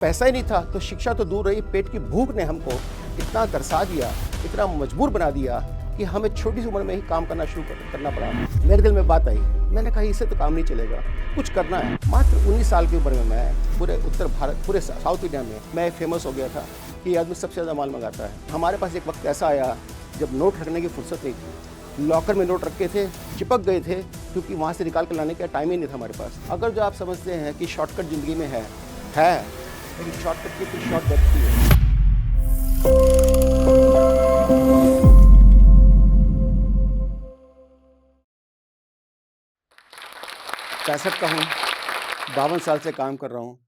पैसा ही नहीं था तो शिक्षा तो दूर रही, पेट की भूख ने हमको इतना तरसा दिया, इतना मजबूर बना दिया कि हमें छोटी सी उम्र में ही काम करना करना पड़ा। मेरे दिल में बात आई, मैंने कहा इससे तो काम नहीं चलेगा, कुछ करना है। मात्र 19 साल की उम्र में मैं पूरे उत्तर भारत, पूरे साउथ इंडिया में मैं फेमस हो गया था कि ये आदमी सबसे ज़्यादा माल मंगाता है। हमारे पास एक वक्त ऐसा आया जब नोट रखने की फुर्सत नहीं थी, लॉकर में नोट रखे थे, चिपक गए थे, क्योंकि वहाँ से निकाल कर लाने का टाइम ही नहीं था हमारे पास। अगर जो आप समझते हैं कि शॉर्टकट ज़िंदगी में है लेकिन शॉर्टकट की फिर शॉर्ट बैठती है। 65 का हूँ, 52 साल से काम कर रहा हूँ,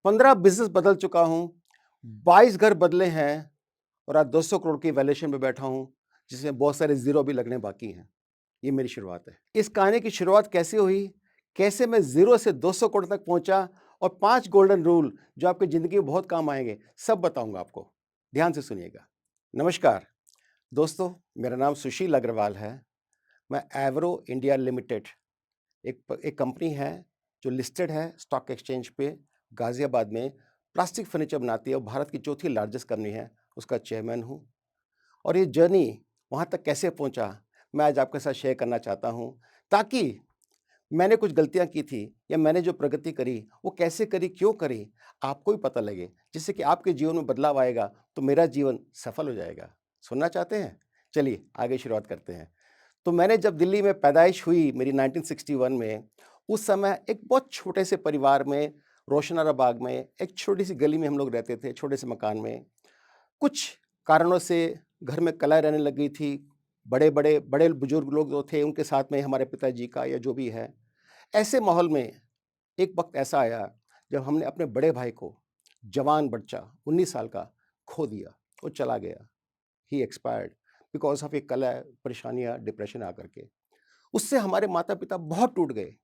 15 बिजनेस बदल चुका हूँ, 22 घर बदले हैं और आज 200 करोड़ की वैल्यूएशन में बैठा हूँ, जिसमें बहुत सारे जीरो भी लगने बाकी हैं। ये मेरी शुरुआत है। इस कहानी की शुरुआत कैसे हुई, कैसे मैं जीरो से 200 करोड़ तक पहुंचा और 5 गोल्डन रूल जो आपकी जिंदगी में बहुत काम आएंगे, सब बताऊंगा आपको। ध्यान से सुनिएगा। नमस्कार दोस्तों, मेरा नाम सुशील अग्रवाल है। मैं एवरो इंडिया लिमिटेड एक कंपनी है जो लिस्टेड है स्टॉक एक्सचेंज पे गाजियाबाद में, प्लास्टिक फर्नीचर बनाती है और भारत की चौथी लार्जेस्ट कंपनी है, उसका चेयरमैन हूँ। और ये जर्नी वहाँ तक कैसे पहुँचा, मैं आज आपके साथ शेयर करना चाहता हूँ, ताकि मैंने कुछ गलतियाँ की थी या मैंने जो प्रगति करी वो कैसे करी, क्यों करी, आपको भी पता लगे, जिससे कि आपके जीवन में बदलाव आएगा तो मेरा जीवन सफल हो जाएगा। सुनना चाहते हैं? चलिए आगे शुरुआत करते हैं। तो मैंने जब दिल्ली में पैदाइश हुई मेरी 1961 में, उस समय एक बहुत छोटे से परिवार में, रोशनारा बाग में, एक छोटी सी गली में हम लोग रहते थे, छोटे से मकान में। कुछ कारणों से घर में कलह रहने लग गई थी। बड़े बुजुर्ग लोग जो थे उनके साथ में हमारे पिताजी का या जो भी है। ऐसे माहौल में एक वक्त ऐसा आया जब हमने अपने बड़े भाई को, जवान बच्चा 19 साल का, खो दिया। वो चला गया, ही एक्सपायर्ड बिकॉज ऑफ एक कलह, परेशानियाँ, डिप्रेशन आकर के। उससे हमारे माता पिता बहुत टूट गए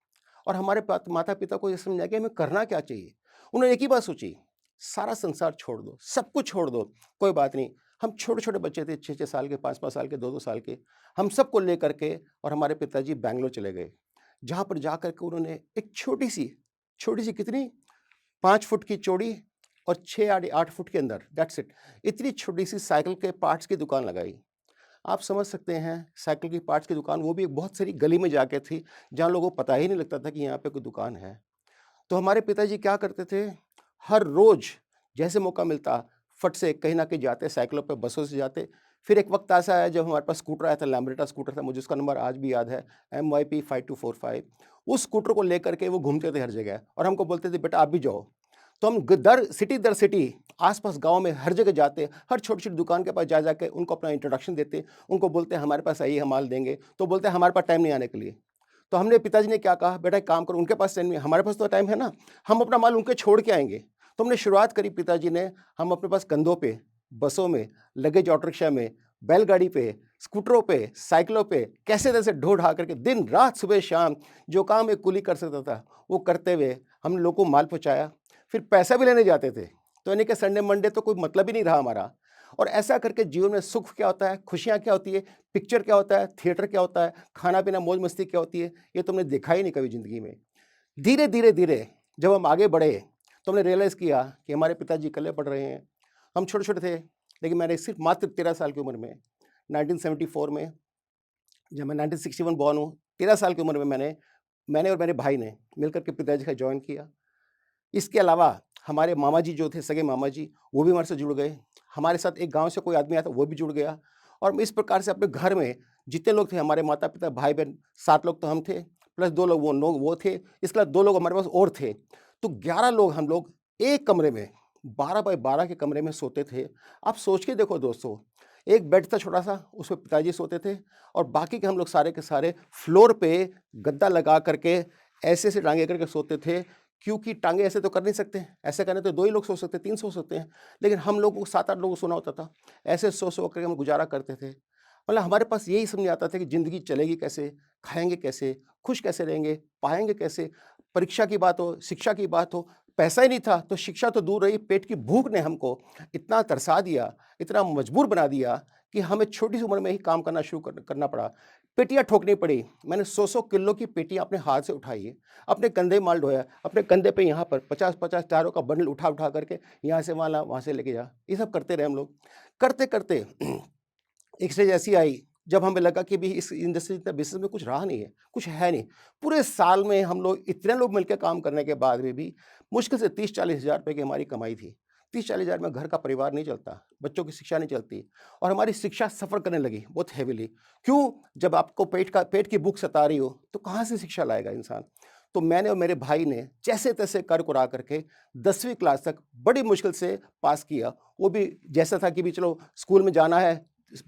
और हमारे माता पिता को ये समझ आ गया हमें करना क्या चाहिए। उन्होंने एक ही बात सोची, सारा संसार छोड़ दो, सब कुछ छोड़ दो, कोई बात नहीं। हम छोटे छोटे बच्चे थे, 6-6 साल के, 5-5 साल के, 2-2 साल के, हम सबको लेकर के और हमारे पिताजी बैंगलोर चले गए, जहाँ पर जा कर के उन्होंने एक छोटी सी कितनी, 5 फुट की चौड़ी और 6-8 फुट के अंदर, दैट्स इट, इतनी छोटी सी साइकिल के पार्ट्स की दुकान लगाई। आप समझ सकते हैं, साइकिल की पार्ट्स की दुकान, वो भी एक बहुत सारी गली में जाके थी, जहाँ लोगों को पता ही नहीं लगता था कि यहाँ पे कोई दुकान है। तो हमारे पिताजी क्या करते थे, हर रोज़ जैसे मौका मिलता, फट से कहीं न कहीं जाते, साइकिलों पे, बसों से जाते। फिर एक वक्त ऐसा आया जब हमारे पास स्कूटर आया था, लैम्ब्रेटा स्कूटर था, मुझे उसका नंबर आज भी याद है, MYP 5245। उस स्कूटर को लेकर के वो घूमते थे हर जगह और हमको बोलते थे, "बेटा आप भी जाओ।" तो हम दर सिटी, आस-पास गाँव में हर जगह जाते, हर छोटी-छोटी दुकान के पास जा के उनको अपना इंट्रोडक्शन देते, उनको बोलते हमारे पास आइए, हम माल देंगे। तो बोलते हमारे पास टाइम नहीं आने के लिए। तो हमने, पिताजी ने क्या कहा, बेटा एक काम करो, उनके पास टाइम नहीं है, हमारे पास तो टाइम है ना, हम अपना माल उनके छोड़ के आएँगे। तो हमने शुरुआत करी, पिताजी ने, हम अपने पास कंधों पे, बसों में, लगेज ऑटो रिक्शा में, बैलगाड़ी पे, स्कूटरों पे, साइकिलों पे, कैसे-तैसे ढो-ढा करके दिन-रात, सुबह-शाम जो काम एक कुली कर सकता था, वो करते हुए हमने लोगों को माल पहुँचाया। फिर पैसा भी लेने जाते थे, तो यानी कि संडे मंडे तो कोई मतलब ही नहीं रहा हमारा। और ऐसा करके जीवन में सुख क्या होता है, खुशियाँ क्या होती है, पिक्चर क्या होता है, थिएटर क्या होता है, खाना-पीना, मौज-मस्ती क्या होती है, ये तो हमने देखा ही नहीं कभी ज़िंदगी में। धीरे-धीरे जब हम आगे बढ़े, तो हमने रियलाइज़ किया कि हमारे पिताजी इकल्ले पड़ रहे हैं। हम छोटे-छोटे थे, लेकिन मैंने सिर्फ़ मात्र 13 साल की उम्र में, 1974 में, जब मैं 1961 बॉर्न हूँ, 13 साल की उम्र में मैंने मैंने और मेरे भाई ने मिलकर के पिताजी का जॉइन किया। इसके अलावा हमारे मामा जी जो थे, सगे मामा जी, वो भी हमारे से जुड़ गए। हमारे साथ एक गाँव से कोई आदमी आया था, वो भी जुड़ गया। और इस प्रकार से अपने घर में जितने लोग थे, हमारे माता-पिता, भाई-बहन, 7 लोग तो हम थे, प्लस 2 लोग वो थे, इसके अलावा 2 लोग हमारे पास और थे। तो 11 लोग हम लोग एक कमरे में, 12 बाय 12 के कमरे में सोते थे। आप सोच के देखो दोस्तों, एक बेड था छोटा-सा, उसमें पिताजी सोते थे और बाकी के हम लोग सारे के सारे फ्लोर पे गद्दा लगा करके ऐसे-ऐसे टाँगे करके सोते थे, क्योंकि टाँगे ऐसे तो कर नहीं सकते, ऐसे करने तो 2 ही लोग सो सकते हैं, 3 सो सकते हैं, लेकिन हम लोगों को 7-8 लोगों को सोना होता था। ऐसे सो-सो कर हम गुज़ारा करते थे। मतलब हमारे पास यही समझ नहीं आता था कि ज़िंदगी चलेगी कैसे, खाएँगे कैसे, खुश कैसे रहेंगे, पाएँगे कैसे? परीक्षा की बात हो, शिक्षा की बात हो, पैसा ही नहीं था तो शिक्षा तो दूर रही, पेट की भूख ने हमको इतना तरसा दिया, इतना मजबूर बना दिया कि हमें छोटी सी उम्र में ही काम करना शुरू करना पड़ा। पेटियाँ ठोकनी पड़ी। मैंने 100-100 किलो की पेटियाँ अपने हाथ से उठाई है, अपने कंधे माल ढोया, अपने कंधे पे यहाँ पर 50-50 टायरों का बंडल उठा-उठा करके यहाँ से वहाँ ला, वहाँ से लेके जा। ये सब करते रहे हम लोग। करते-करते एक स्टेज ऐसी आई जब हमें लगा कि भई इस इंडस्ट्री बिज़नेस में कुछ रहा नहीं है, कुछ है नहीं। पूरे साल में हम लोग इतने लोग मिलके काम करने के बाद में भी मुश्किल से 30-40 हज़ार रुपए की हमारी कमाई थी। 30-40 हज़ार में घर का परिवार नहीं चलता, बच्चों की शिक्षा नहीं चलती और हमारी शिक्षा सफ़र करने लगी बहुत हेवीली। क्यों? जब आपको पेट की भूख सता रही हो, तो कहाँ से शिक्षा लाएगा इंसान? तो मैंने और मेरे भाई ने जैसे-तैसे कर कुरा करके 10वीं क्लास तक बड़ी मुश्किल से पास किया। वो भी जैसा था कि भी चलो स्कूल में जाना है,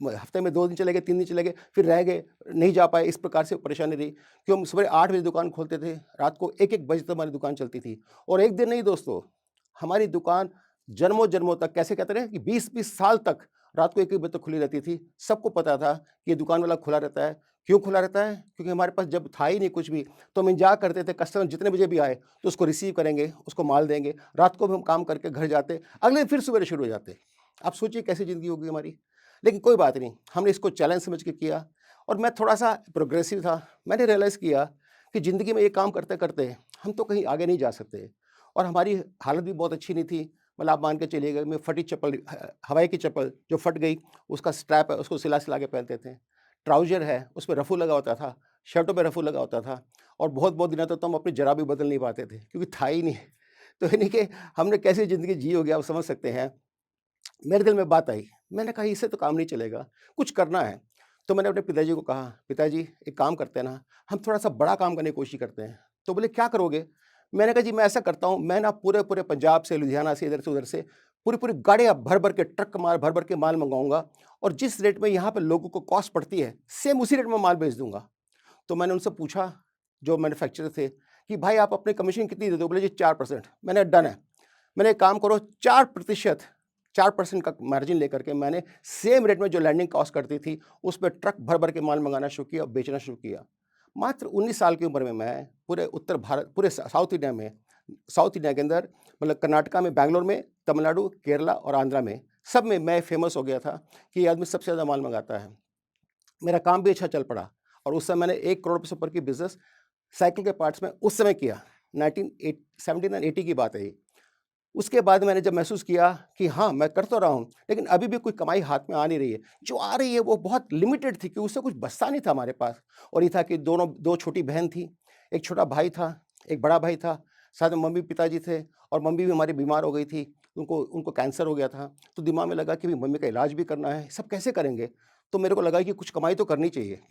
हफ्ते में 2 दिन चले गए, 3 दिन चले गए, फिर रह गए, नहीं जा पाए, इस प्रकार से परेशानी रही। कि हम सुबह 8 बजे दुकान खोलते थे, रात को 1-1 बजे तक हमारी दुकान चलती थी। और एक दिन नहीं दोस्तों, हमारी दुकान जन्मों-जन्मों तक कैसे कहते हैं कि 20-20 साल तक रात को 1-1 बजे तक खुली रहती थी। सबको पता था कि ये दुकान वाला खुला रहता है। क्यों खुला रहता है? क्योंकि हमारे पास जब था ही नहीं कुछ भी, तो हम इंतज़ार करते थे कस्टमर जितने बजे भी आए, तो उसको रिसीव करेंगे, उसको माल देंगे। रात को भी हम काम करके घर जाते, अगले दिन फिर सुबेरे शुरू हो जाते। आप सोचिए कैसी ज़िंदगी होगी हमारी। लेकिन कोई बात नहीं, हमने इसको चैलेंज समझ के किया और मैं थोड़ा-सा प्रोग्रेसिव था। मैंने रियलाइज़ किया कि ज़िंदगी में ये काम करते-करते हम तो कहीं आगे नहीं जा सकते और हमारी हालत भी बहुत अच्छी नहीं थी। मतलब आप मान के चलिएगा मैं फटी चप्पल हवाई की चप्पल जो फट गई, उसका स्ट्रैप है, उसको सिला-सिला के पहनते थे। ट्राउज़र है, उसपे रफ़ू लगा होता था, शर्टों पे रफ़ू लगा होता था और बहुत-बहुत दिनों तक तो हम अपनी जरा भी बदल नहीं पाते थे क्योंकि था ही नहीं। तो यानी कि हमने कैसी ज़िंदगी जी होगी आप समझ सकते हैं। मेरे दिल में बात आई, मैंने कहा इससे तो काम नहीं चलेगा, कुछ करना है। तो मैंने अपने पिताजी को कहा, पिताजी एक काम करते हैं ना, हम थोड़ा-सा बड़ा काम करने की कोशिश करते हैं। तो बोले क्या करोगे? मैंने कहा जी मैं ऐसा करता हूँ, मैं ना पूरे-पूरे पंजाब से, लुधियाना से, इधर से उधर से पूरी-पूरी गाड़ियाँ भर-भर के ट्रक माल भर-भर के माल मँगवाऊँगा और जिस रेट में यहाँ पे लोगों को कॉस्ट पड़ती है, सेम उसी रेट में माल बेच दूँगा। तो मैंने उनसे पूछा, जो मैन्युफैक्चरर थे, कि भाई आप अपनी कमीशन कितनी देते हो? बोले जी 4%। मैंने डन है। मैंने एक काम करो 4% 4% का मार्जिन लेकर के मैंने सेम रेट में जो लैंडिंग कॉस्ट करती थी, उस पे ट्रक भर-भर के माल मँगाना शुरू किया और बेचना शुरू किया। मात्र 19 साल की उम्र में मैं पूरे उत्तर भारत पूरे साउथ इंडिया के अंदर मतलब कर्नाटका में, बैंगलोर में, तमिलनाडु, केरला और आंध्रा में, सब में मैं फ़ेमस हो गया था कि ये आदमी सबसे ज़्यादा माल मँगाता है। मेरा काम भी अच्छा चल पड़ा और उस समय मैंने 1 करोड़ से ऊपर की बिज़नेस साइकिल के पार्ट्स में उस समय किया। 1979-80 की बात है ये। उसके बाद मैंने जब महसूस किया कि हाँ, मैं कर तो रहा हूँ, लेकिन अभी भी कोई कमाई हाथ में आ नहीं रही है। जो आ रही है वो बहुत लिमिटेड थी कि उससे कुछ बचता नहीं था हमारे पास और ये था कि दोनों 2 छोटी बहन थी, 1 छोटा भाई था, 1 बड़ा भाई था, साथ में मम्मी-पिताजी थे और मम्मी भी हमारी बीमार हो गई थी। उनको उनको कैंसर हो गया था, तो दिमाग में लगा कि भई मम्मी का इलाज भी करना है, सब कैसे करेंगे? तो मेरे को लगा कि कुछ कमाई तो करनी चाहिए।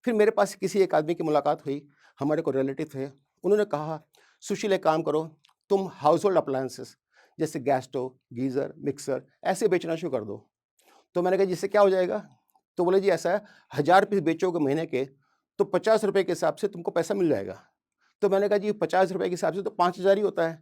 फिर मेरे पास किसी एक आदमी की मुलाकात हुई, हमारे कोई रिलेटिव थे। उन्होंने कहा, "सुशील एक काम करो, तुम हाउसहोल्ड अप्लायंसेस जैसे गैस स्टोव, गीज़र, मिक्सर ऐसे बेचना शुरू कर दो।" तो मैंने कहा, "जिससे क्या हो जाएगा?" तो बोले, "जी ऐसा है, 1000 पीस बेचोगे महीने के, तो ₹50 के हिसाब से तुमको पैसा मिल जाएगा।" तो मैंने कहा, "जी ₹50 के हिसाब से तो 5000 ही होता है।"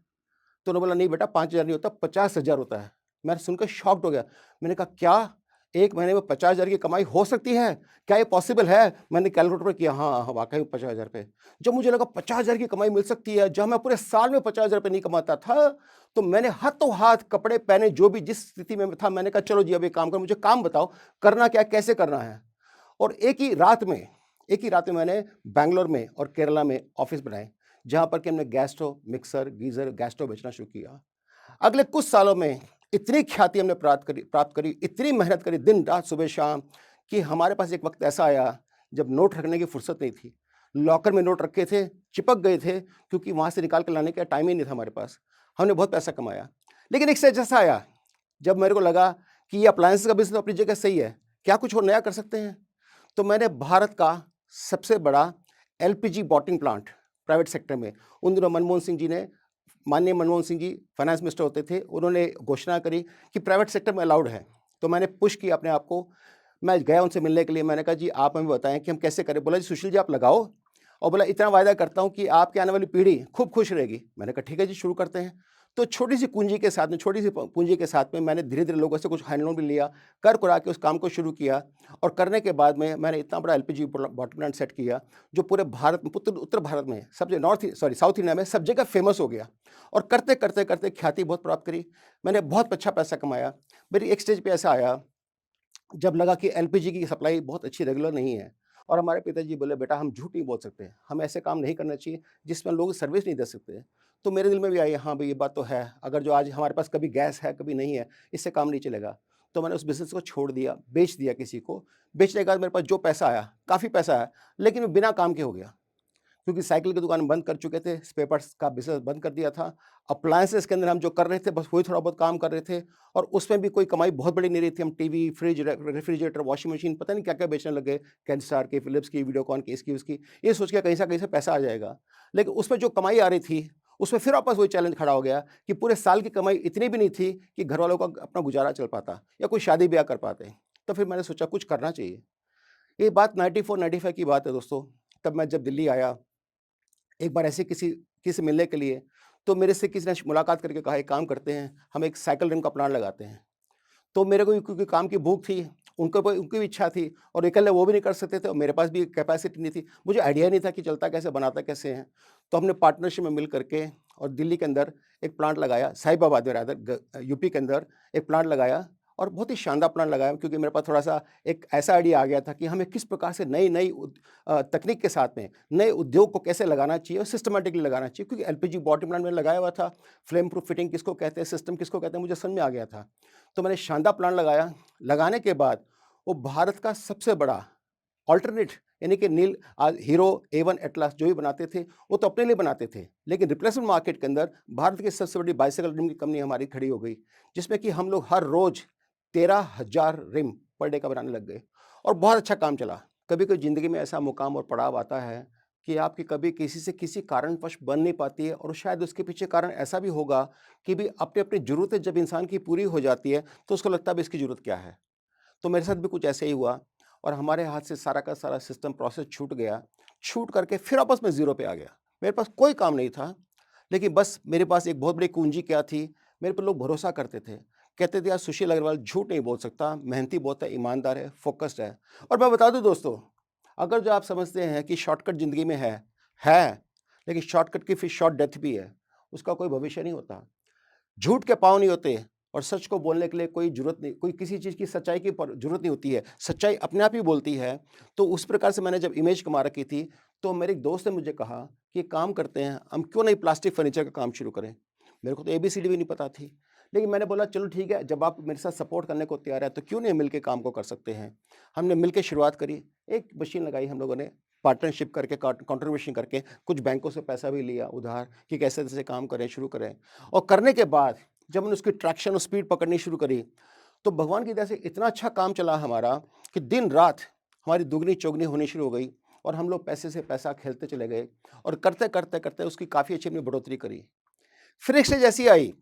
तो उन्होंने बोला, "नहीं बेटा 5000 नहीं होता, 50,000 होता है।" मैं सुनकर शॉक्ड हो गया। मैंने कहा, "क्या? 1 महीने में 50,000 की कमाई हो सकती है? क्या ये पॉसिबल है?" मैंने कैलकुलेटर पे किया, हाँ, हाँ, वाक़ई में 50,000 रुपए। जब मुझे लगा 50,000 की कमाई मिल सकती है, जब मैं पूरे साल में 50,000 रुपए नहीं कमाता था, तो मैंने हाथों-हाथ कपड़े पहने, जो भी जिस स्थिति में मैं था, मैंने कहा, "चलो जी, अब एक काम करो, मुझे काम बताओ, करना क्या है, कैसे करना है?" और एक ही रात में मैंने बैंगलोर में और केरला में ऑफ़िस बनाए, जहाँ पर कि हमने gas stove, mixer, geyser, gas stove बेचना शुरू किया। अगले कुछ सालों में इतनी ख्याति हमने प्राप्त करी, इतनी मेहनत करी दिन-रात, सुबह-शाम कि हमारे पास एक वक़्त ऐसा आया जब नोट रखने की फुर्सत नहीं थी। लॉकर में नोट रखे थे, चिपक गए थे क्योंकि वहाँ से निकाल के लाने का टाइम ही नहीं था हमारे पास। हमने बहुत पैसा कमाया। लेकिन एक स्टेज ऐसा आया जब मेरे को लगा कि ये अप्लायंसेस का बिज़नेस अपनी जगह सही है, क्या कुछ और नया कर सकते हैं? तो मैंने भारत का सबसे बड़ा LPG bottling plant private sector में, उन दिनों मनमोहन सिंह जी ने माननीय मनमोहन सिंह जी फाइनेंस मिनिस्टर होते थे, उन्होंने घोषणा करी कि प्राइवेट सेक्टर में अलाउड है। तो मैंने पुश किया अपने आप को, मैं गया उनसे मिलने के लिए, मैंने कहा जी आप हमें बताएँ कि हम कैसे करें? बोला जी सुशील जी आप लगाओ और बोला इतना वायदा करता हूँ कि आपकी आने वाली पीढ़ी खूब खुश रहेगी। मैंने कहा ठीक है जी शुरू करते हैं। तो छोटी-सी पूँजी के साथ में पूँजी के साथ में मैंने धीरे-धीरे लोगों से कुछ हैंड लोन भी लिया, कर-कुरा के उस काम को शुरू किया और करने के बाद में मैंने इतना बड़ा एलपीजी बॉटल प्लांट सेट किया, जो पूरे भारत में उत्तर भारत में सबसे साउथ इंडिया में सब जगह फेमस हो गया और करते ख्याति बहुत प्राप्त करी। मैंने बहुत अच्छा पैसा कमाया। मेरी एक स्टेज पे ऐसा आया, जब लगा कि एलपीजी की सप्लाई बहुत अच्छी रेगुलर नहीं है और हमारे पिताजी बोले, "बेटा हम झूठ नहीं बोल सकते, हम ऐसे काम नहीं करना चाहिए जिसमें लोग सर्विस नहीं दे सकते।" तो मेरे दिल में भी आई, हाँ भाई ये बात तो है, अगर जो आज हमारे पास कभी गैस है, कभी नहीं है, इससे काम नहीं चलेगा। तो मैंने उस बिज़नेस को छोड़ दिया, बेच दिया किसी को। बेचने के बाद मेरे पास जो पैसा आया, काफ़ी पैसा आया, लेकिन वो बिना काम के हो गया। क्योंकि साइकिल की दुकान बंद कर चुके थे, स्पेयर पार्ट्स का बिज़नेस बंद कर दिया था। अप्लायंसेस के अंदर हम जो कर रहे थे, बस वही थोड़ा बहुत काम कर रहे थे और उसमें भी कोई कमाई बहुत बड़ी नहीं रही थी। हम TV, fridge, refrigerator, washing machine पता नहीं क्या-क्या बेचने लग गए। कैनस्टार की, फिलिप्स की, वीडियोकॉन की, इसकी, उसकी। ये सोच के कहीं से पैसा आ जाएगा। लेकिन उसमें जो कमाई आ रही थी, उसमें फिर वापस वही चैलेंज खड़ा हो गया कि पूरे साल की कमाई इतनी भी नहीं थी कि घरवालों का अपना गुज़ारा चल पाता या कोई शादी-ब्याह कर पाते। तो फिर मैंने सोचा कुछ करना चाहिए। ये बात 94-95 की बात है दोस्तों। तब मैं जब दिल्ली आया, एक बार ऐसे किसी से मिलने के लिए, तो मेरे से किसी ने मुलाकात करके कहा, "एक काम करते हैं, हम एक साइकिल रिम का प्लांट लगाते हैं।" तो मेरे को भी क्योंकि काम की भूख थी, उनकी भी इच्छा थी और अकेले वो भी नहीं कर सकते थे और मेरे पास भी कैपेसिटी नहीं थी। मुझे आइडिया नहीं था कि चलता कैसे, बनाता कैसे है। तो हमने पार्टनरशिप में मिल करके और दिल्ली के अंदर एक प्लांट लगाया, साहिबाबाद में रादर यूपी के अंदर एक प्लांट लगाया और बहुत ही शानदार प्लांट लगाया क्योंकि मेरे पास थोड़ा-सा एक ऐसा आइडिया आ गया था कि हमें किस प्रकार से नई-नई तकनीक के साथ में नए उद्योग को कैसे लगाना चाहिए और सिस्टमैटिकली लगाना चाहिए क्योंकि एलपीजी बॉटम प्लांट मैंने लगाया हुआ था, फ्लेम प्रूफ फिटिंग किसको कहते हैं, सिस्टम किसको कहते हैं, मुझे समझ में आ गया था। तो मैंने शानदार प्लांट लगाया, लगाने के बाद वो भारत का सबसे बड़ा अल्टरनेट यानी कि आज हीरो, ए1, एटलास जो भी बनाते थे, वो तो अपने लिए बनाते थे। लेकिन रिप्लेसमेंट मार्केट के अंदर भारत की सबसे बड़ी बाइसाइकिल रिम की कंपनी हमारी खड़ी हो गई, जिसमें कि हम लोग हर रोज़ 13,000 रिम पर डे का बनाने लग गए और बहुत अच्छा काम चला। कभी-कभी ज़िंदगी में ऐसा मुकाम और पड़ाव आता है कि आपकी कभी किसी से किसी कारणवश बन नहीं पाती है और शायद उसके पीछे कारण ऐसा भी होगा कि भी अपनी-अपनी ज़रूरतें जब इंसान की पूरी हो जाती है, तो उसको लगता है अब इसकी ज़रूरत क्या है? तो मेरे साथ भी कुछ ऐसे ही हुआ और हमारे हाथ से सारा का सारा सिस्टम प्रोसेस छूट गया। छूट करके फिर वापस मैं ज़ीरो पे आ गया। मेरे पास कोई काम नहीं था, लेकिन बस मेरे पास एक बहुत बड़ी पूँजी क्या थी, मेरे पे लोग भरोसा करते थे। कहते थे यार सुशील अग्रवाल झूठ नहीं बोल सकता, मेहनती बहुत है, ईमानदार है, फ़ोकस्ड है। और मैं बता दूँ दोस्तों, अगर जो आप समझते हैं कि शॉर्टकट ज़िंदगी में है, लेकिन शॉर्टकट की फिर शॉर्ट डेथ भी है, उसका कोई भविष्य नहीं होता। झूठ के पाँव नहीं होते और सच को बोलने के लिए कोई ज़रूरत नहीं, कोई किसी चीज़ की सच्चाई की ज़रूरत नहीं होती है। सच्चाई अपने आप ही बोलती है। तो उस प्रकार से मैंने जब इमेज कमा रखी थी, तो मेरे एक दोस्त ने मुझे कहा कि एक काम करते हैं, हम क्यों नहीं प्लास्टिक फर्नीचर का काम शुरू करें? मेरे को तो एबीसीडी भी नहीं पता थी। लेकिन मैंने बोला चलो ठीक है, जब आप मेरे साथ सपोर्ट करने को तैयार हैं, तो क्यों नहीं मिलके काम को कर सकते हैं? हमने मिलके शुरुआत करी। एक मशीन लगाई हम लोगों ने, पार्टनरशिप करके कंट्रीब्यूशन करके, कुछ बैंकों से पैसा भी लिया उधार कि कैसे-कैसे काम करें, शुरू करें। और करने के बाद जब मैंने उसकी ट्रैक्शन और स्पीड पकड़नी शुरू करी, तो भगवान की दया से इतना अच्छा काम चला हमारा कि दिन-रात हमारी दुगनी-चौगनी होनी शुरू हो गई और हम लोग पैसे से पैसा खेलते चले गए और करते-करते उसकी काफ़ी अच्छी हमने बढ़ोतरी करी। फिर एक स्टेज ऐसी आई,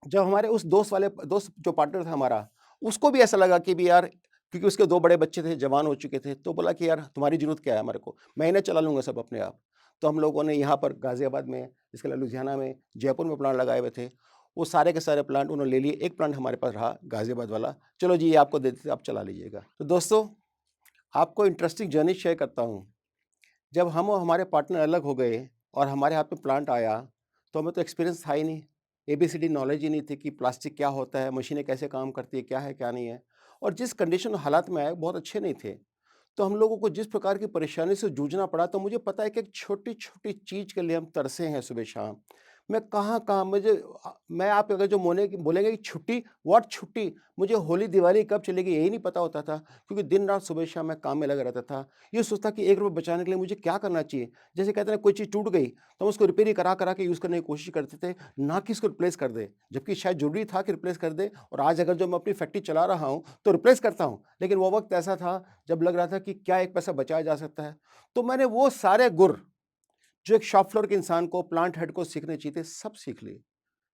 जब हमारे उस दोस्त जो पार्टनर था हमारा, उसको भी ऐसा लगा कि भी यार क्योंकि उसके 2 बड़े बच्चे थे, जवान हो चुके थे, तो बोला कि यार तुम्हारी ज़रूरत क्या है हमारे को? मैं इन्हें चला लूँगा सब अपने आप। तो हम लोगों ने यहाँ पर गाज़ियाबाद में, इसके अलावा लुधियाना में, जयपुर में प्लांट लगाए हुए थे। वो सारे के सारे प्लांट उन्होंने ले लिए, एक प्लांट हमारे पास रहा गाज़ियाबाद वाला, चलो जी ये आपको दे देते हैं, आप चला लीजिएगा। तो दोस्तों, आपको इंटरेस्टिंग जर्नी शेयर करता हूँ। जब हम और हमारे पार्टनर अलग हो गए और हमारे हाथ में प्लांट आया, तो हमें तो एक्सपीरियंस था ही नहीं। एबीसीडी नॉलेज ही नहीं थी कि प्लास्टिक क्या होता है, मशीनें कैसे काम करती है, क्या नहीं है। और जिस कंडीशन और हालात में आए, बहुत अच्छे नहीं थे। तो हम लोगों को जिस प्रकार की परेशानी से जूझना पड़ा, तो मुझे पता है कि एक छोटी-छोटी चीज़ के लिए हम तरसे हैं सुबह-शाम। मैं कहाँ-कहाँ मैं आप अगर जो बोलेंगे कि छुट्टी, व्हाट छुट्टी? मुझे होली, दिवाली कब चलेगी यही नहीं पता होता था, क्योंकि दिन-रात सुबह-शाम मैं काम में लगा रहता था। ये सोचता कि ₹1 बचाने के लिए मुझे क्या करना चाहिए? जैसे कहते हैं ना कोई चीज़ टूट गई, तो हम उसको रिपेयर ही करा-करा के यूज़ करने की कोशिश करते थे, ना कि इसको रिप्लेस कर दें। जबकि शायद ज़रूरी था कि रिप्लेस कर दें और आज अगर जो मैं अपनी फैक्ट्री चला रहा हूँ, तो रिप्लेस करता हूँ। लेकिन वो वक़्त ऐसा था जब लग रहा था कि क्या 1 पैसा बचाया जा सकता है। तो मैंने वो सारे गुर जो एक शॉप फ्लोर के इंसान को, प्लांट हेड को सीखने चाहिए थे, सब सीख लिए।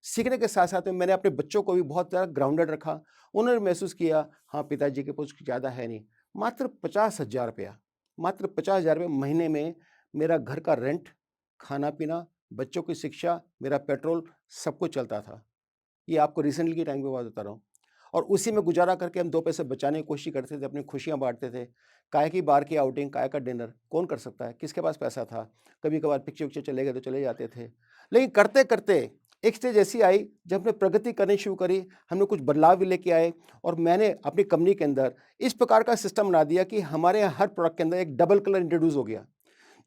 सीखने के साथ-साथ में मैंने अपने बच्चों को भी बहुत ज़्यादा ग्राउंडेड रखा। उन्होंने महसूस किया, हाँ, पिताजी के पास कुछ ज़्यादा है नहीं। मात्र ₹50,000 मात्र ₹50,000 महीने में मेरा घर का रेंट, खाना-पीना, बच्चों की शिक्षा, मेरा पेट्रोल सब कुछ चलता था। ये आपको रिसेंटली के टाइम की बात बता रहा हूँ। और उसी में गुजारा करके हम 2 पैसे बचाने की कोशिश करते थे, अपनी खुशियाँ बाँटते थे। काहे की बार की आउटिंग, काहे का डिनर, कौन कर सकता है? किसके पास पैसा था? कभी-कभार पिक्चर-विक्चर चले गए तो चले जाते थे। लेकिन करते-करते एक स्टेज ऐसी आई जब हमने प्रगति करनी शुरू करी, हमने कुछ बदलाव भी लेके आए और मैंने अपनी कंपनी के अंदर इस प्रकार का सिस्टम बना दिया कि हमारे यहाँ हर प्रोडक्ट के अंदर एक डबल कलर इंट्रोड्यूस हो गया।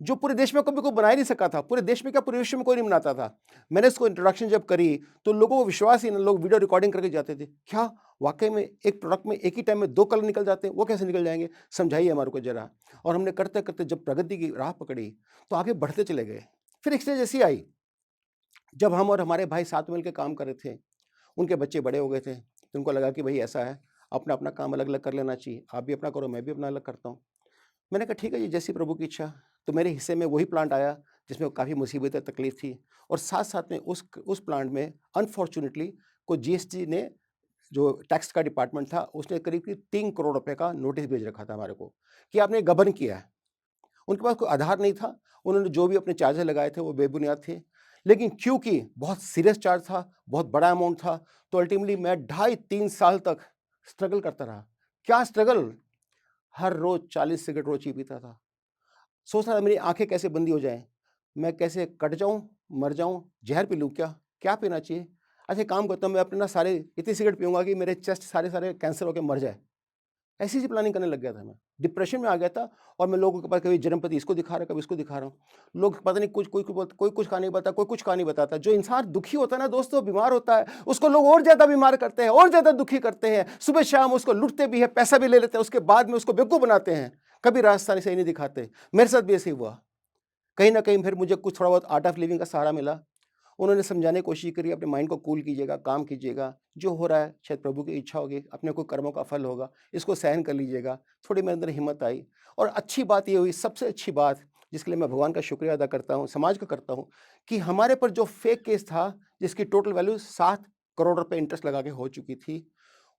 जो पूरे देश में कभी कोई बना ही नहीं सका था। पूरे देश में क्या, पूरे विश्व में कोई नहीं बनाता था। मैंने इसको इंट्रोडक्शन जब करी तो लोगों को विश्वास ही नहीं, लोग वीडियो रिकॉर्डिंग करके जाते थे। क्या वाक़ई में एक प्रोडक्ट में एक ही टाइम में 2 कलर निकल जाते हैं? वो कैसे निकल जाएँगे? समझाइए हमारे को ज़रा। और हमने करते-करते जब प्रगति की राह पकड़ी तो आगे बढ़ते चले गए। फिर एक स्टेज ऐसी आई जब हम और हमारे भाई साथ मिल के काम कर रहे थे। उनके बच्चे बड़े हो गए थे, तो उनको लगा कि भई ऐसा है, अपना-अपना काम अलग-अलग कर लेना चाहिए। आप भी अपना करो, मैं भी अपना अलग करता हूँ। मैंने कहा ठीक है जी, जैसी प्रभु की इच्छा। तो मेरे हिस्से में वही प्लांट आया जिसमें काफ़ी मुसीबतें, तकलीफ थी और साथ-साथ में उस प्लांट में अनफॉर्च्यूनेटली को जीएसटी ने, जो टैक्स का डिपार्टमेंट था, उसने करीब-करीब 3 करोड़ रुपए का नोटिस भेज रखा था हमारे को कि आपने गबन किया है। उनके पास कोई आधार नहीं था, उन्होंने जो भी अपने चार्जेस लगाए थे वो बेबुनियाद थे। लेकिन क्योंकि बहुत सीरियस चार्ज था, बहुत बड़ा अमाउंट था, तो अल्टीमेटली मैं ढाई 3 साल तक स्ट्रगल करता रहा। क्या स्ट्रगल? हर रोज़ 40 सिगरेट रोज़ ही पीता था। सोच रहा था मेरी आँखें कैसे बंदी हो जाएँ, मैं कैसे कट जाऊँ, मर जाऊँ, ज़हर पी लूँ क्या? क्या पीना चाहिए? अच्छा एक काम करता हूँ, मैं अपने ना सारे इतनी सिगरेट पीऊँगा कि मेरे चेस्ट सारे कैंसर होके मर जाए। ऐसी-ऐसी प्लानिंग करने लग गया था मैं। डिप्रेशन में आ गया था और मैं लोगों के पास कभी जन्मपति इसको दिखा रहा है, कभी इसको दिखा रहा हूँ। लोग पता नहीं कोई कुछ कहानी बताता, कोई कुछ कहानी बताता। जो इंसान दुखी होता है ना दोस्तों, बीमार होता है, उसको लोग और ज़्यादा बीमार करते हैं, और ज़्यादा दुखी करते हैं। सुबह-शाम उसको लूटते भी हैं, पैसा भी ले लेते हैं, उसके बाद में उसको बेवकूफ़ बनाते हैं। कभी रास्ता सही नहीं दिखाते। मेरे साथ भी ऐसे ही हुआ। कहीं न कहीं फिर मुझे कुछ थोड़ा बहुत आर्ट ऑफ लिविंग का सहारा मिला। उन्होंने समझाने की कोशिश करी, अपने माइंड को कूल कीजिएगा, काम कीजिएगा, जो हो रहा है शायद प्रभु की इच्छा होगी, अपने कोई कर्मों का फल होगा, इसको सहन कर लीजिएगा। थोड़ी मेरे अंदर हिम्मत आई और अच्छी बात ये हुई, सबसे अच्छी बात जिसके लिए मैं भगवान का शुक्रिया अदा करता हूँ, समाज का करता हूँ, कि हमारे पर जो फेक केस था, जिसकी टोटल वैल्यू 7 करोड़ रुपए इंटरेस्ट लगा के हो चुकी थी,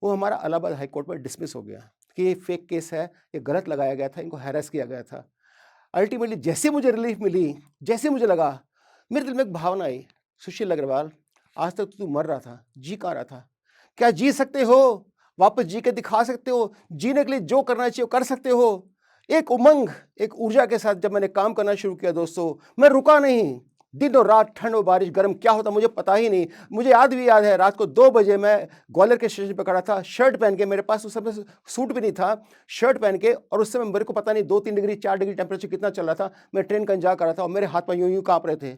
वो हमारा इलाहाबाद हाई कोर्ट में डिसमिस हो गया कि ये फेक केस है, ये गलत लगाया गया था, इनको हैरेस किया गया था। अल्टीमेटली जैसे मुझे रिलीफ मिली, जैसे मुझे लगा, मेरे दिल में एक भावना आई, सुशील अग्रवाल, आज तक तो तू मर रहा था, जी कहाँ रहा था? क्या जी सकते हो? वापस जी के दिखा सकते हो? जीने के लिए जो करना चाहिए वो कर सकते हो? एक उमंग, एक ऊर्जा के साथ जब मैंने काम करना शुरू किया दोस्तों, मैं रुका नहीं। दिन और रात, ठंड और बारिश, गर्म क्या होता मुझे पता ही नहीं। मुझे आज भी याद है, रात को 2 बजे मैं ग्वालियर के स्टेशन पे खड़ा था, शर्ट पहन के, मेरे पास उस समय सूट भी नहीं था, शर्ट पहन के, और उस समय मेरे को पता नहीं 2-3 डिग्री, 4 डिग्री टेम्परेचर कितना चल रहा था। मैं ट्रेन का इंतज़ार कर रहा था और मेरे हाथ-पाँव यूँ-यूँ काँप रहे थे।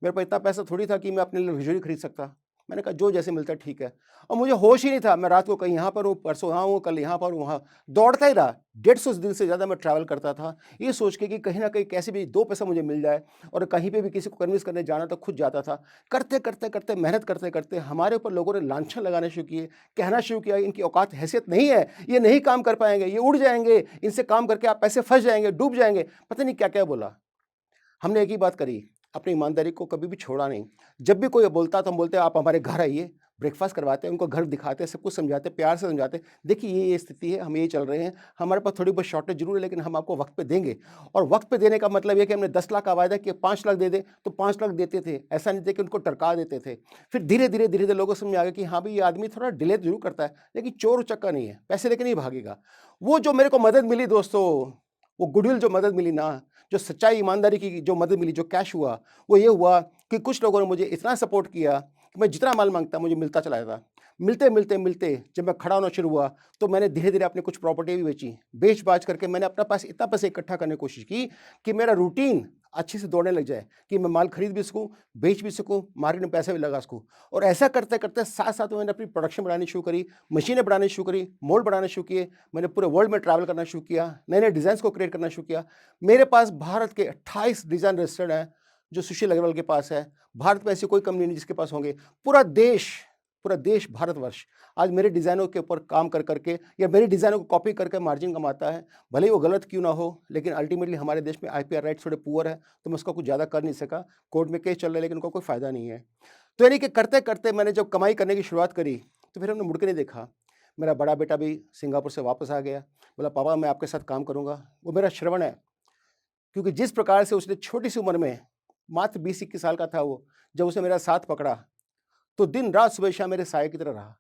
मेरे पास इतना पैसा थोड़ी था कि मैं अपने लिए लग्ज़री खरीद सकता। मैंने कहा जो जैसे मिलता है ठीक है, और मुझे होश ही नहीं था, मैं रात को कहीं यहाँ पर हूँ, परसों वहाँ हूँ, कल यहाँ पर हूँ, वहाँ दौड़ता ही रहा। 150 दिन से ज़्यादा मैं ट्रैवल करता था, ये सोच के कि कहीं न कहीं कैसे भी 2 पैसा मुझे मिल जाए, और कहीं पे भी किसी को कन्विंस करने जाना तो खुद जाता था। करते-करते, मेहनत करते-करते हमारे ऊपर लोगों ने लांछन लगाने शुरू किए, कहना शुरू किया इनकी औकात हैसियत नहीं है, ये नहीं काम कर पाएँगे, ये उड़ जाएँगे, इनसे काम करके आप पैसे फँस जाएँगे, डूब जाएँगे, पता नहीं क्या-क्या बोला। हमने एक ही बात करी, अपनी ईमानदारी को कभी भी छोड़ा नहीं। जब भी कोई बोलता तो हम बोलते आप हमारे घर आइए, ब्रेकफ़ास्ट करवाते हैं, उनको घर दिखाते हैं, सब कुछ समझाते, प्यार से समझाते, देखिए ये स्थिति है, हम ये चल रहे हैं, हमारे पास थोड़ी बहुत शॉर्टेज ज़रूर है लेकिन हम आपको वक़्त पे देंगे। और वक़्त पे देने का मतलब ये है कि हमने 10 लाख का वायदा किया, 5 लाख दे दें, तो 5 लाख देते थे। ऐसा नहीं था कि उनको टरका देते थे। फिर धीरे-धीरे लोगों को समझ में आ गया कि हाँ, भई ये आदमी थोड़ा डिले ज़रूर करता है, लेकिन चोर-उचक्का नहीं है, पैसे लेके नहीं भागेगा। वो जो मेरे को मदद मिली दोस्तों, वो गुडविल जो मदद मिली ना, जो सच्चाई ईमानदारी की जो मदद मिली, जो कैश हुआ, वो ये हुआ कि कुछ लोगों ने मुझे इतना सपोर्ट किया कि मैं जितना माल माँगता मुझे मिलता चला जाता। मिलते जब मैं खड़ा होना शुरू हुआ, तो मैंने धीरे-धीरे अपनी कुछ प्रॉपर्टी भी बेची। बेच-बाच करके मैंने अपने पास इतना पैसा इकट्ठा करने की कोशिश की कि मेरा रूटीन अच्छे से दौड़ने लग जाए, कि मैं माल खरीद भी सकूँ, बेच भी सकूँ, मार्केट में पैसा भी लगा सकूँ। और ऐसा करते-करते साथ-साथ में मैंने अपनी प्रोडक्शन बढ़ानी शुरू करी, मशीनें बढ़ानी शुरू करी, मोल्ड बढ़ाने शुरू किए। मैंने पूरे वर्ल्ड में ट्रैवल करना शुरू किया, नए-नए डिज़ाइन्स को क्रिएट करना शुरू किया। मेरे पास भारत के 28 डिज़ाइन रजिस्टर्ड हैं, जो सुशील अग्रवाल के पास है। भारत में ऐसी कोई कंपनी नहीं जिसके पास होंगे। पूरा देश, भारतवर्ष आज मेरे डिज़ाइनों के ऊपर काम कर के या मेरी डिज़ाइनों को कॉपी करके मार्जिन कमाता है। भले ही वो गलत क्यों ना हो, लेकिन अल्टीमेटली हमारे देश में आईपीआर राइट्स थोड़े पुअर है, तो मैं उसका कुछ ज़्यादा कर नहीं सका। कोर्ट में केस चल रहा है लेकिन उनका कोई फ़ायदा नहीं है। तो यानी कि करते-करते मैंने जब कमाई करने की शुरुआत करी, तो फिर हमने मुड़ के नहीं देखा। मेरा बड़ा बेटा भी सिंगापुर से वापस आ गया। बोला पापा मैं आपके साथ काम करूँगा। वो मेरा श्रवण है, क्योंकि जिस प्रकार से उसने छोटी सी उम्र में, मात्र 20-21 साल का था वो, जब उसने मेरा साथ पकड़ा, तो दिन रात सुबह शाम मेरे साये की तरह रहा।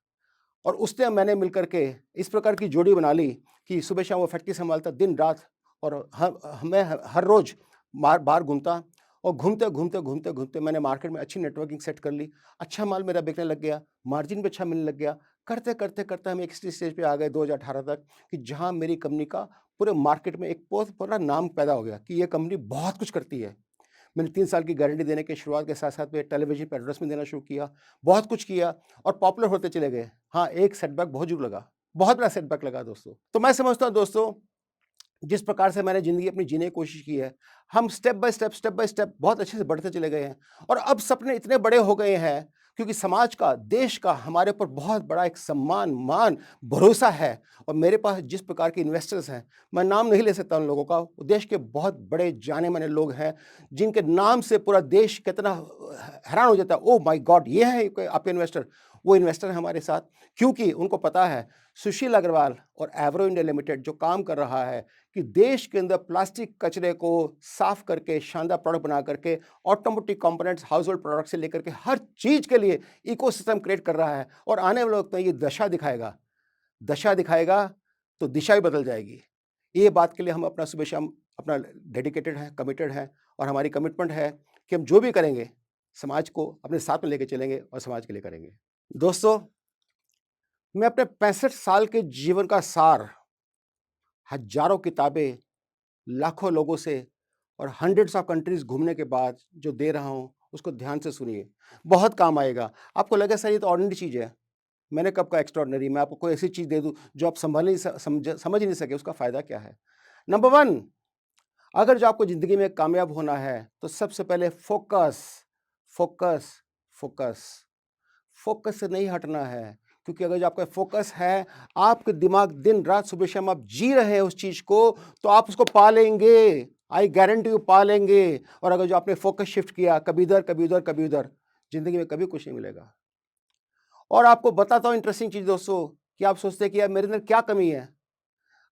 और उसने मैंने मिलकर के इस प्रकार की जोड़ी बना ली कि सुबह शाम वो फैक्ट्री संभालता दिन रात, और मैं हर रोज़ बाहर घूमता, और घूमते घूमते घूमते घूमते मैंने मार्केट में अच्छी नेटवर्किंग सेट कर ली, अच्छा माल मेरा बिकने लग गया, मार्जिन भी अच्छा मिलने लग गया। करते करते करते हम एक स्टेज पे आ गए 2018 तक कि जहां मेरी कंपनी का पूरे मार्केट में एक बहुत बड़ा नाम पैदा हो गया कि ये कंपनी बहुत कुछ करती है। मैंने 3 साल की गारंटी देने के शुरुआत के साथ-साथ में टेलीविज़न पे एडवर्टाइज़मेंट देना शुरू किया, बहुत कुछ किया और पॉपुलर होते चले गए। हाँ, एक सेटबैक बहुत ज़रूर लगा, बहुत बड़ा सेटबैक लगा दोस्तों। तो मैं समझता हूँ दोस्तों, जिस प्रकार से मैंने ज़िंदगी अपनी जीने की कोशिश की है, हम स्टेप बाय स्टेप बहुत अच्छे से बढ़ते चले गए हैं, और अब सपने इतने बड़े हो गए हैं क्योंकि समाज का, देश का हमारे ऊपर बहुत बड़ा एक सम्मान, मान, भरोसा है। और मेरे पास जिस प्रकार के इन्वेस्टर्स हैं, मैं नाम नहीं ले सकता उन लोगों का, वो देश के बहुत बड़े जाने-माने लोग हैं, जिनके नाम से पूरा देश कितना हैरान हो जाता है, ओह माय गॉड! ये है कोई आपके इन्वेस्टर। वो इन्वेस्टर हैं हमारे साथ, क्योंकि उनको पता है सुशील अग्रवाल और एवरो इंडिया लिमिटेड जो काम कर रहा है कि देश के अंदर प्लास्टिक कचरे को साफ करके शानदार प्रोडक्ट बना करके automotive components, house hold product से लेकर के हर चीज के लिए इकोसिस्टम क्रिएट कर रहा है, और आने वाले वक्त में ये दशा दिखाएगा तो दिशा ही बदल जाएगी। ये बात के लिए हम अपना सुबह शाम अपना डेडिकेटेड है, कमिटेड है, और हमारी कमिटमेंट है कि हम जो भी करेंगे समाज को अपने साथ में लेके चलेंगे और समाज के लिए करेंगे। दोस्तों, मैं अपने 65 साल के जीवन का सार हजारों किताबें, लाखों लोगों से और हंड्रेड्स ऑफ कंट्रीज घूमने के बाद जो दे रहा हूँ, उसको ध्यान से सुनिए, बहुत काम आएगा। आपको लगे सर ये तो ऑर्डिनरी चीज़ है, मैंने कब कहा एक्स्ट्रॉर्डिनरी? मैं आपको कोई ऐसी चीज़ दे दूँ जो आप समझ ही नहीं सके, उसका फ़ायदा क्या है? नंबर 1, अगर जो आपको ज़िंदगी में कामयाब होना है तो सबसे पहले फोकस, फोकस, फोकस, फोकस से नहीं हटना है। क्योंकि अगर जो आपका फोकस है, आपके दिमाग दिन रात सुबह शाम आप जी रहे हैं उस चीज़ को, तो आप उसको पा लेंगे, आई गारंटी यू पा लेंगे। और अगर जो आपने फोकस शिफ्ट किया कभी इधर कभी उधर कभी उधर, ज़िंदगी में कभी कुछ नहीं मिलेगा। और आपको बताता हूँ इंटरेस्टिंग चीज़ दोस्तों, कि आप सोचते हैं कि यार मेरे अंदर क्या कमी है,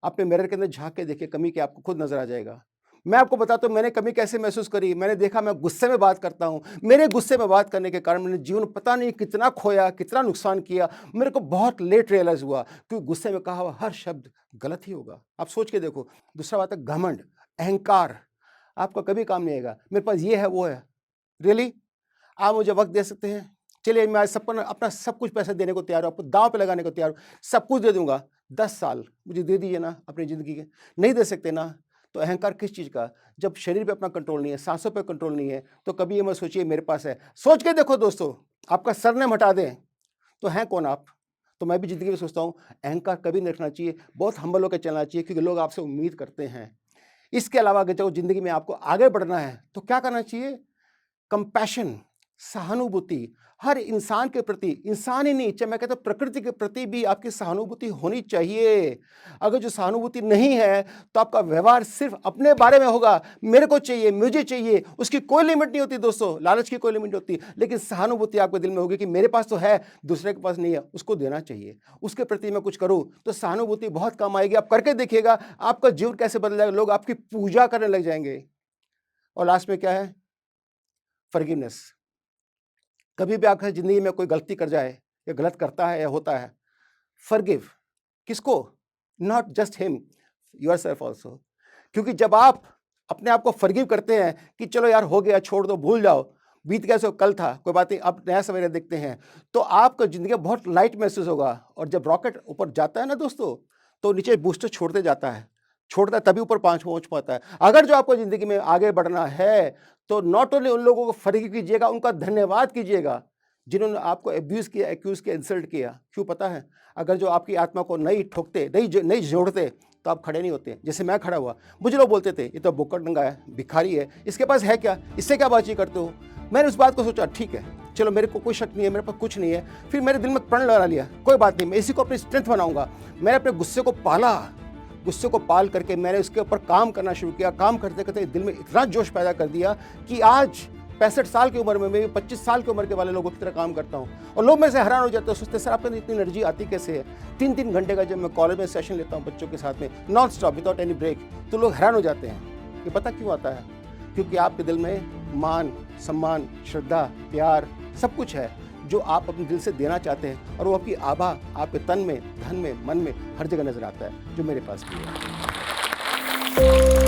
अपने मिरर के अंदर झाँक के देखिए, कमी क्या आपको खुद नज़र आ जाएगा। मैं आपको बताता हूँ मैंने कमी कैसे महसूस करी। मैंने देखा मैं गुस्से में बात करता हूँ, मेरे गुस्से में बात करने के कारण मैंने जीवन में पता नहीं कितना खोया, कितना नुकसान किया। मेरे को बहुत लेट रियलाइज़ हुआ, क्योंकि गुस्से में कहा हुआ हर शब्द गलत ही होगा। आप सोच के देखो। दूसरा बात है घमंड, अहंकार, आपका कभी काम नहीं आएगा। मेरे पास ये है, वो है। रियली? आप मुझे वक़्त दे सकते हैं? चलिए मैं आज सबको अपना सब कुछ पैसा देने को तैयार हूँ, आपको दाँव पे लगाने को तैयार हूँ, सब कुछ दे दूँगा। 10 साल मुझे दे दीजिए ना अपनी ज़िंदगी के। नहीं दे सकते ना, तो अहंकार किस चीज़ का? जब शरीर पे अपना कंट्रोल नहीं है, सांसों पे कंट्रोल नहीं है, तो कभी ये मत सोचिए मेरे पास है। सोच के देखो दोस्तों, आपका सरनेम हटा दें, तो हैं कौन आप? तो मैं भी ज़िंदगी में सोचता हूँ अहंकार कभी नहीं रखना चाहिए, बहुत हम्बल होकर चलना चाहिए, क्योंकि लोग आपसे उम्मीद करते हैं। इसके अलावा अगर जो ज़िंदगी में आपको आगे बढ़ना है, तो क्या करना चाहिए? कंपैशन, सहानुभूति, हर इंसान के प्रति, इंसान ही नहीं, चाहे मैं कहता हूं प्रकृति के प्रति भी आपकी सहानुभूति होनी चाहिए। अगर जो सहानुभूति नहीं है, तो आपका व्यवहार सिर्फ अपने बारे में होगा, मेरे को चाहिए, मुझे चाहिए, उसकी कोई लिमिट नहीं होती दोस्तों, लालच की कोई लिमिट नहीं होती। लेकिन सहानुभूति आपके दिल में होगी कि मेरे पास तो है, दूसरे के पास नहीं है, उसको देना चाहिए, उसके प्रति मैं कुछ करूं, तो सहानुभूति बहुत काम आएगी। आप करके देखिएगा, आपका जीवन कैसे बदल जाएगा, लोग आपकी पूजा करने लग जाएंगे। और लास्ट में क्या है? फॉरगिवनेस। कभी भी आपकी ज़िंदगी में कोई गलती कर जाए, या गलत करता है या होता है, फॉरगिव। किसको? Not just him, yourself also. क्योंकि जब आप अपने आप को फॉरगिव करते हैं कि चलो यार हो गया, छोड़ दो, भूल जाओ, बीत गया सो कल था, कोई बात नहीं, अब नया सवेरा देखते हैं, तो आपको ज़िंदगी बहुत लाइट महसूस होगा। और जब रॉकेट ऊपर जाता है ना दोस्तों, तो नीचे बूस्टर छोड़ते जाता है, छोड़ता है तभी ऊपर पहुँच पाता है। अगर जो आपको ज़िंदगी में आगे बढ़ना है, तो नॉट ओनली उन लोगों को फॉरगिव कीजिएगा, उनका धन्यवाद कीजिएगा जिन्होंने आपको अब्यूज़ किया, एक्यूज़ किया, इंसल्ट किया। क्यों पता है? अगर जो आपकी आत्मा को नहीं ठोकते, नहीं जोड़ते, तो आप खड़े नहीं होते। जैसे मैं खड़ा हुआ, मुझे लोग बोलते थे ये तो बुक्कड़ नंगा है, भिखारी है, इसके पास है क्या, इससे क्या बातचीत करते हो? मैंने उस बात को सोचा, ठीक है चलो, मेरे को कोई शक नहीं है, मेरे पास कुछ नहीं है। फिर मेरे दिल में प्रण लगा लिया, कोई बात नहीं, मैं इसी को अपनी स्ट्रेंथ बनाऊंगा। मैंने अपने गुस्से को पाला, गुस्से को पाल करके मैंने उसके ऊपर काम करना शुरू किया। काम करते करते दिल में इतना जोश पैदा कर दिया कि आज 65 साल की उम्र में मैं 25 साल की उम्र के वाले लोगों की तरह काम करता हूँ। और लोग मेरे से हैरान हो जाते हैं, सोचते सर आपके अंदर इतनी एनर्जी आती कैसे है? 3-3 घंटे का जब मैं कॉलेज में सेशन लेता हूँ बच्चों के साथ में, non stop, without any break, तो लोग हैरान हो जाते हैं। ये पता क्यों आता है? क्योंकि आपके दिल में मान, सम्मान, श्रद्धा, प्यार सब कुछ है। जो आप अपने दिल से देना चाहते हैं और वो आपकी आभा आपके तन में, धन में, मन में हर जगह नज़र आता है, जो मेरे पास भी है।